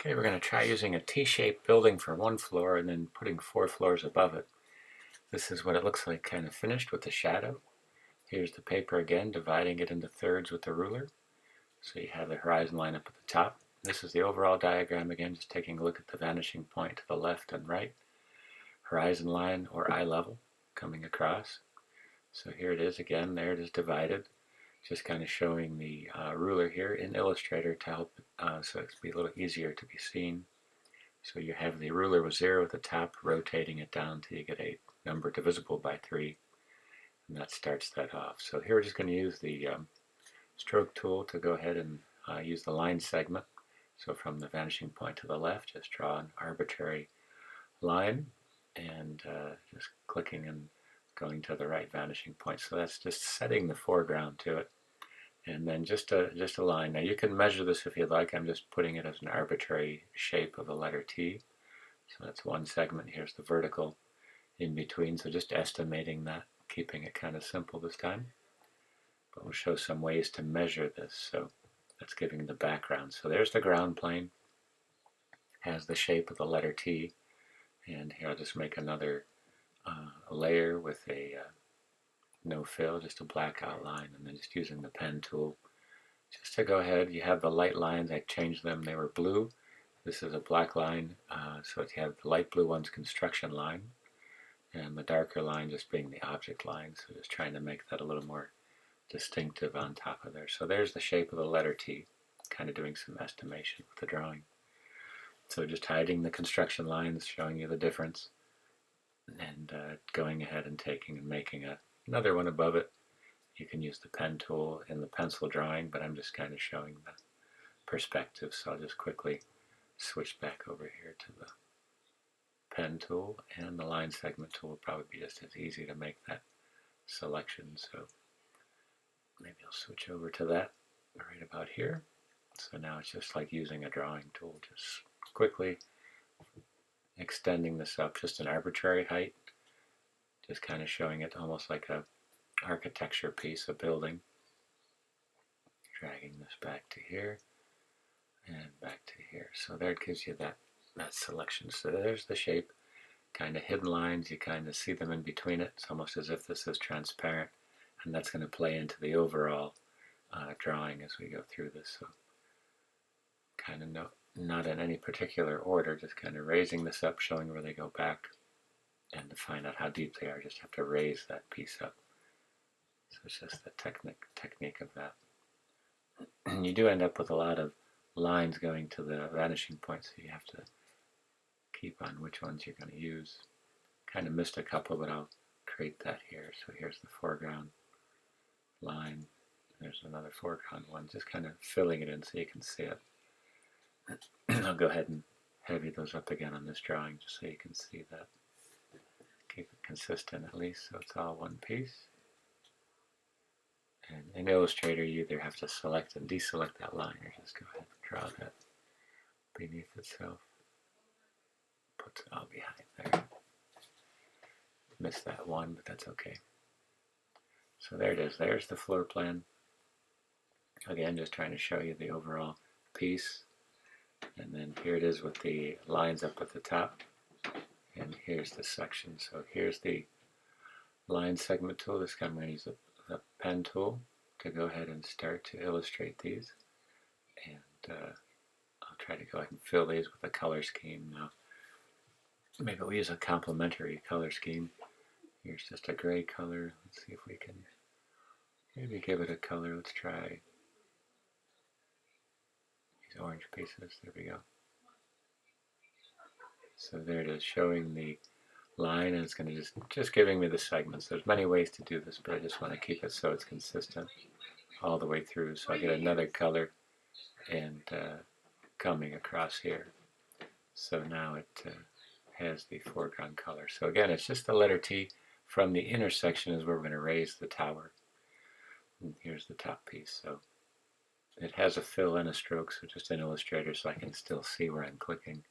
Okay, we're going to try using a T-shaped building for one floor and then putting 4 floors above it. This is what it looks like kind of finished with the shadow. Here's the paper again, dividing it into thirds with the ruler. So you have the horizon line up at the top. This is the overall diagram again, just taking a look at the vanishing point to the left and right. Horizon line or eye level coming across. So here it is again, there it is divided. Just kind of showing the ruler here in Illustrator to help so it's be a little easier to be seen. So you have the ruler with 0 at the top, rotating it down till you get a number divisible by 3, and that starts that off. So here we're just going to use the stroke tool to go ahead and use the line segment. So from the vanishing point to the left, just draw an arbitrary line and just clicking and going to the right vanishing point. So that's just setting the foreground to it. And then just a line. Now you can measure this if you'd like. I'm just putting it as an arbitrary shape of a letter T. So that's one segment. Here's the vertical in between. So just estimating that, keeping it kind of simple this time. But we'll show some ways to measure this. So that's giving the background. So there's the ground plane. Has the shape of the letter T. And here I'll just make another layer with a no fill, just a black outline, and then just using the pen tool just to go ahead. You have the light lines, I changed them, they were blue. This is a black line, so you have the light blue one's construction line and the darker line just being the object line, so just trying to make that a little more distinctive on top of there. So there's the shape of the letter T, kind of doing some estimation with the drawing. So just hiding the construction lines, showing you the difference, and going ahead and taking and making another one above it. You can use the pen tool in the pencil drawing, but I'm just kind of showing the perspective, so I'll just quickly switch back over here to the pen tool, and the line segment tool will probably be just as easy to make that selection. So maybe I'll switch over to that right about here. So now it's just like using a drawing tool, just quickly extending this up, just an arbitrary height, just kind of showing it almost like a architecture piece, a building. Dragging this back to here and back to here. So there it gives you that selection. So there's the shape, kind of hidden lines, you kind of see them in between it. It's almost as if this is transparent, and that's going to play into the overall drawing as we go through this. So kind of not in any particular order, just kind of raising this up, showing where they go back, and to find out how deep they are, just have to raise that piece up. So it's just the technique of that. And you do end up with a lot of lines going to the vanishing point, so you have to keep on which ones you're going to use. Kind of missed a couple, but I'll create that here. So here's the foreground line. There's another foreground one, just kind of filling it in so you can see it. I'll go ahead and heavy those up again on this drawing just so you can see that. Keep it consistent at least, so it's all one piece. And in Illustrator, you either have to select and deselect that line, or just go ahead and draw that beneath itself. Puts it all behind there. Missed that one, but that's okay. So there it is. There's the floor plan. Again, just trying to show you the overall piece. And then here it is with the lines up at the top. And here's the section. So here's the line segment tool. This time I'm going to use the pen tool to go ahead and start to illustrate these. And I'll try to go ahead and fill these with a color scheme now. Maybe we'll use a complementary color scheme. Here's just a gray color. Let's see if we can maybe give it a color. Let's try these orange pieces. There we go. So there it is, showing the line, and it's going to just giving me the segments. There's many ways to do this, but I just want to keep it so it's consistent all the way through. So I get another color and coming across here. So now it has the foreground color. So again, it's just the letter T. From the intersection is where we're going to raise the tower. And here's the top piece. So it has a fill and a stroke, so just an Illustrator so I can still see where I'm clicking.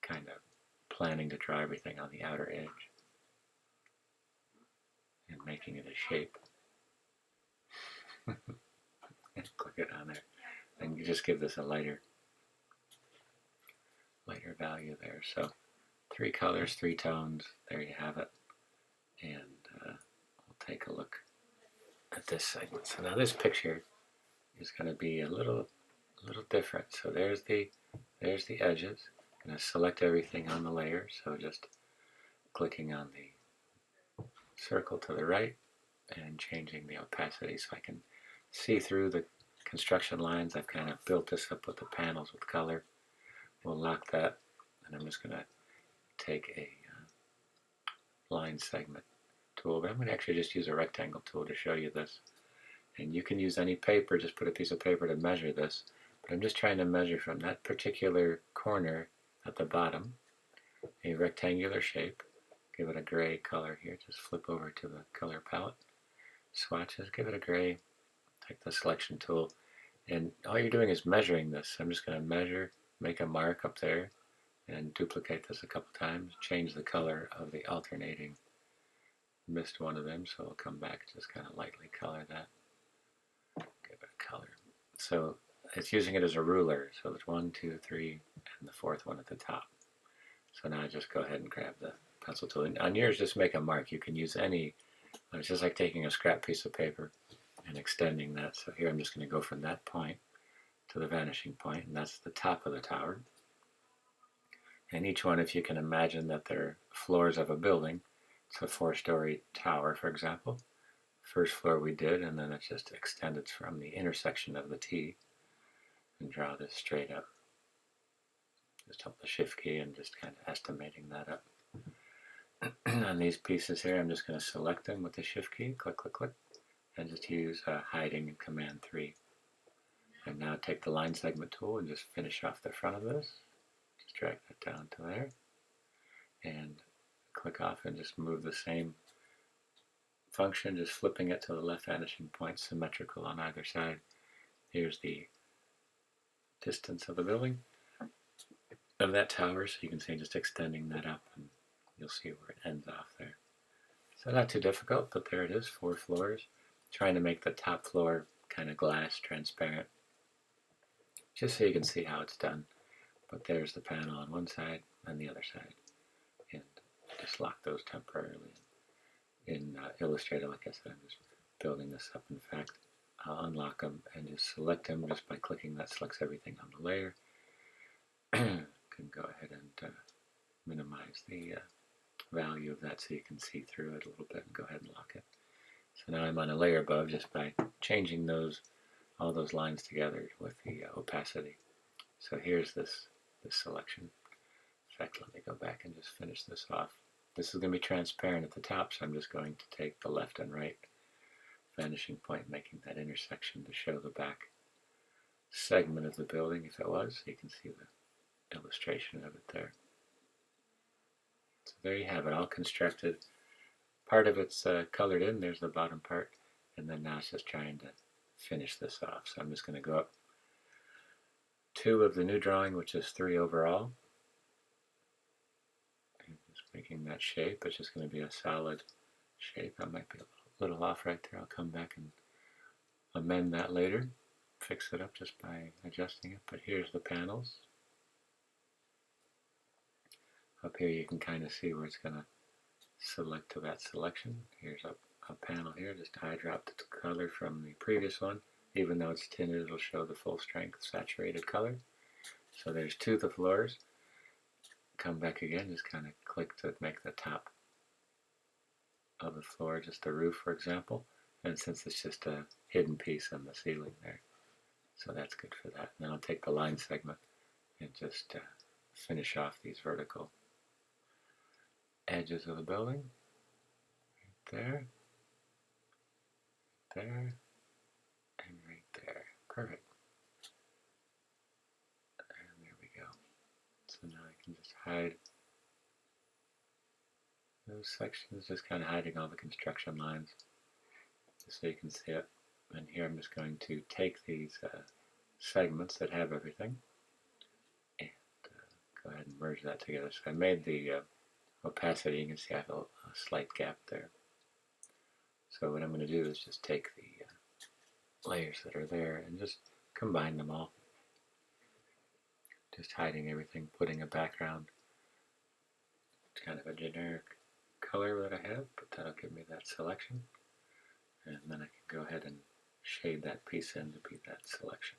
Kind of planning to draw everything on the outer edge and making it a shape. And click it on there. And you just give this a lighter your value there. So 3 colors, 3 tones, there you have it. And we'll take a look at this segment. So now this picture is going to be a little different. So there's the edges. I'm going to select everything on the layer. So just clicking on the circle to the right and changing the opacity so I can see through the construction lines. I've kind of built this up with the panels with color. We'll lock that, and I'm just going to take a line segment tool, but I'm going to actually just use a rectangle tool to show you this. And you can use any paper, just put a piece of paper to measure this, but I'm just trying to measure from that particular corner at the bottom a rectangular shape. Give it a gray color here, just flip over to the color palette, swatches, give it a gray, take the selection tool, and all you're doing is measuring this. I'm just going to measure, make a mark up there, and duplicate this a couple times, change the color of the alternating. Missed one of them, so I'll come back, just kind of lightly color that, give it a color. So it's using it as a ruler, so there's 1, 2, 3, and the 4th one at the top. So now I just go ahead and grab the pencil tool. And on yours, just make a mark. You can use any, it's just like taking a scrap piece of paper and extending that. So here I'm just going to go from that point to the vanishing point, and that's the top of the tower. And each one, if you can imagine that they're floors of a building, it's a 4-story tower, for example. First floor we did, and then it's just extended from the intersection of the T, and draw this straight up. Just hold the shift key and just kind of estimating that up. On these pieces here, I'm just going to select them with the shift key, click, click, click, and just use hiding and command 3. And now take the line segment tool and just finish off the front of this. Just drag that down to there, and click off and just move the same function, just flipping it to the left vanishing point, symmetrical on either side. Here's the distance of the building, of that tower, so you can see just extending that up, and you'll see where it ends off there. So not too difficult, but there it is, 4 floors. Trying to make the top floor kind of glass, transparent, just so you can see how it's done. But there's the panel on one side and the other side, and just lock those temporarily. In Illustrator, like I said, I'm just building this up. In fact, I'll unlock them and just select them just by clicking. That selects everything on the layer. Can go ahead and minimize the value of that so you can see through it a little bit, and go ahead and lock it. So now I'm on a layer above just by changing all those lines together with the opacity. So here's this selection. In fact, let me go back and just finish this off. This is going to be transparent at the top, so I'm just going to take the left and right vanishing point, making that intersection to show the back segment of the building, if it was, so you can see the illustration of it there. So there you have it, all constructed. Part of it's colored in, there's the bottom part, and then now it's just trying to finish this off. So I'm just going to go up 2 of the new drawing, which is 3 overall. And just making that shape, it's just going to be a solid shape. I might be a little off right there. I'll come back and amend that later, fix it up just by adjusting it. But here's the panels. Up here you can kind of see where it's going to select to that selection. Here's a panel here, just high drop the color from the previous one. Even though it's tinted, it'll show the full strength saturated color. So there's 2 of the floors. Come back again, just kind of click to make the top of the floor, just the roof, for example. And since it's just a hidden piece on the ceiling there, so that's good for that. And then I'll take the line segment and just finish off these vertical edges of the building. Right there, there, and right there. Perfect. And there we go. So now I can just hide those sections, just kind of hiding all the construction lines, just so you can see it. And here I'm just going to take these segments that have everything and go ahead and merge that together. So I made the opacity, you can see I have a slight gap there. So what I'm going to do is just take the layers that are there and just combine them all Just hiding everything, putting a background. It's kind of a generic color that I have, but that'll give me that selection. And then I can go ahead and shade that piece in to be that selection.